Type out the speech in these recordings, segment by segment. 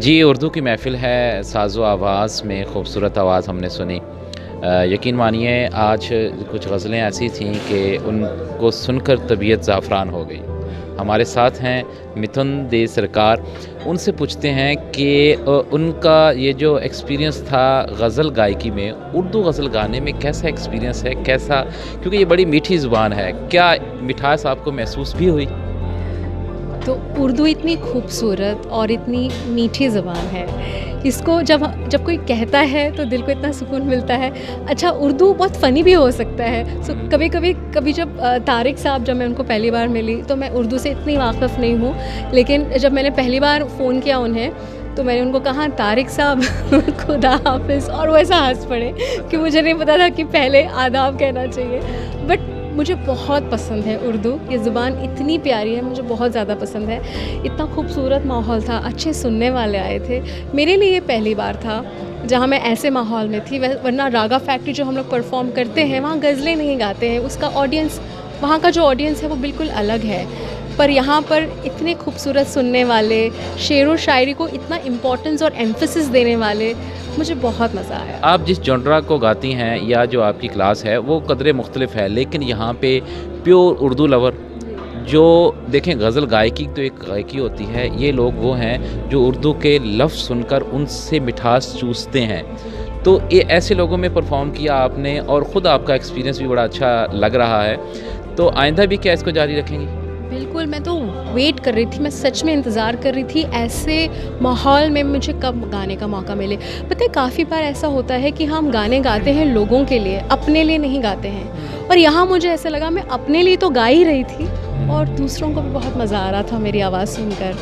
जी, उर्दू की महफ़िल है, साज़ो आवाज़ में खूबसूरत आवाज़ हमने सुनी। यकीन मानिए आज कुछ ग़ज़लें ऐसी थीं कि उनको सुनकर तबीयत ज़ाफ़रान हो गई। हमारे साथ हैं मिथुन दे सरकार, उनसे पूछते हैं कि उनका ये जो एक्सपीरियंस था ग़ज़ल गायकी में, उर्दू ग़ज़ल गाने में कैसा एक्सपीरियंस है? कैसा, क्योंकि ये बड़ी मीठी ज़ुबान है, क्या मिठास आपको महसूस भी हुई? तो उर्दू इतनी खूबसूरत और इतनी मीठी ज़बान है, इसको जब कोई कहता है तो दिल को इतना सुकून मिलता है। अच्छा, उर्दू बहुत फ़नी भी हो सकता है। कभी जब तारिक साहब, जब मैं उनको पहली बार मिली तो मैं उर्दू से इतनी वाक़िफ़ नहीं हूँ, लेकिन जब मैंने पहली बार फ़ोन किया उन्हें तो मैंने उनको कहा तारिक साहब खुदा हाफ़िज़, और वो ऐसा हँस पड़े कि मुझे नहीं पता था कि पहले आदाब कहना चाहिए। बट मुझे बहुत पसंद है उर्दू, ये ज़ुबान इतनी प्यारी है, मुझे बहुत ज़्यादा पसंद है। इतना खूबसूरत माहौल था, अच्छे सुनने वाले आए थे। मेरे लिए ये पहली बार था जहाँ मैं ऐसे माहौल में थी, वरना रागा फैक्ट्री जो हम लोग परफॉर्म करते हैं वहाँ गज़लें नहीं गाते हैं, उसका ऑडियंस, वहाँ का जो ऑडियंस है वो बिल्कुल अलग है। पर यहाँ पर इतने खूबसूरत सुनने वाले, शेर व शायरी को इतना इम्पोर्टेंस और एम्फेसिस देने वाले, मुझे बहुत मज़ा आया। आप जिस जॉनरा को गाती हैं या जो आपकी क्लास है वो कदरे मुख्तलिफ है, लेकिन यहाँ पे प्योर उर्दू लवर जो देखें, गज़ल गायकी तो एक गायकी होती है, ये लोग वो हैं जो उर्दू के लफ्ज़ सुनकर उनसे मिठास चूसते हैं। तो ये ऐसे लोगों में परफॉर्म किया आपने और ख़ुद आपका एक्सपीरियंस भी बड़ा अच्छा लग रहा है, तो आइंदा भी क्या इसको जारी रखेंगी? बिल्कुल, मैं तो वेट कर रही थी, मैं सच में इंतज़ार कर रही थी ऐसे माहौल में मुझे कब गाने का मौका मिले। पता है, काफ़ी बार ऐसा होता है कि हम गाने गाते हैं लोगों के लिए, अपने लिए नहीं गाते हैं। और यहाँ मुझे ऐसा लगा मैं अपने लिए तो गा ही रही थी और दूसरों को भी बहुत मज़ा आ रहा था मेरी आवाज़ सुनकर।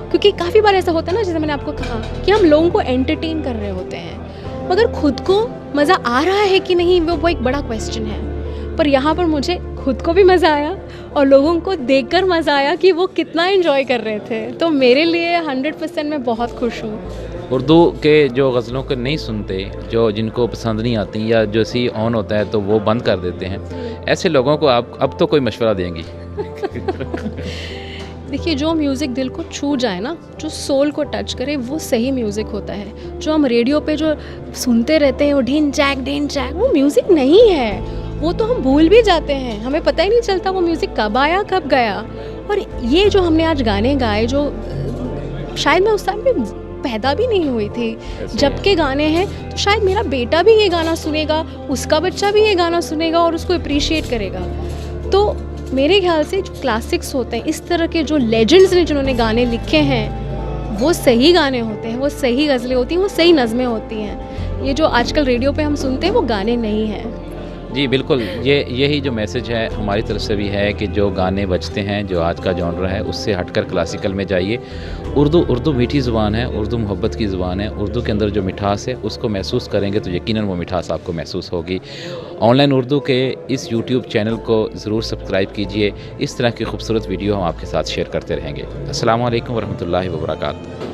क्योंकि काफ़ी बार ऐसा होता है ना, जैसे मैंने आपको कहा कि हम लोगों को एंटरटेन कर रहे होते हैं, मगर खुद को मज़ा आ रहा है कि नहीं, वो एक बड़ा क्वेश्चन है। पर यहाँ पर मुझे खुद को भी मज़ा आया और लोगों को देखकर मज़ा आया कि वो कितना एंजॉय कर रहे थे। तो मेरे लिए 100% मैं बहुत खुश हूँ। उर्दू के जो गज़लों को नहीं सुनते, जो जिनको पसंद नहीं आती या जो सी ऑन होता है तो वो बंद कर देते हैं, ऐसे लोगों को आप अब तो कोई मशवरा देंगी? देखिए, जो म्यूज़िक दिल को छू जाए ना, जो सोल को टच करे, वो सही म्यूज़िक होता है। जो हम रेडियो पे जो सुनते रहते हैं वो ढिन चैक, वो म्यूज़िक नहीं है। वो तो हम भूल भी जाते हैं, हमें पता ही नहीं चलता वो म्यूज़िक कब आया कब गया। और ये जो हमने आज गाने गाए, जो शायद मैं उस टाइम पे पैदा भी नहीं हुई थी, जब के गाने हैं, तो शायद मेरा बेटा भी ये गाना सुनेगा, उसका बच्चा भी ये गाना सुनेगा और उसको अप्रिशिएट करेगा। तो मेरे ख्याल से जो क्लासिक्स होते हैं, इस तरह के जो लेजेंड्स ने जिन्होंने गाने लिखे हैं, वो सही गाने होते हैं, वो सही गज़लें होती हैं, वो सही नज़में होती हैं। ये जो आजकल रेडियो पे हम सुनते हैं वो गाने नहीं हैं। जी बिल्कुल, यही जो मैसेज है हमारी तरफ से भी है कि जो गाने बजते हैं, जो आज का जॉनर है, उससे हटकर क्लासिकल में जाइए। उर्दू मीठी ज़ुबान है, उर्दू मोहब्बत की ज़ुबान है। उर्दू के अंदर जो मिठास है उसको महसूस करेंगे तो यकीनन वो मिठास आपको महसूस होगी। ऑनलाइन उर्दू के इस यूट्यूब चैनल को ज़रूर सब्सक्राइब कीजिए, इस तरह की खूबसूरत वीडियो हम आपके साथ शेयर करते रहेंगे। अस्सलामु अलैकुम वरहमतुल्लाहि वबरकातुहू।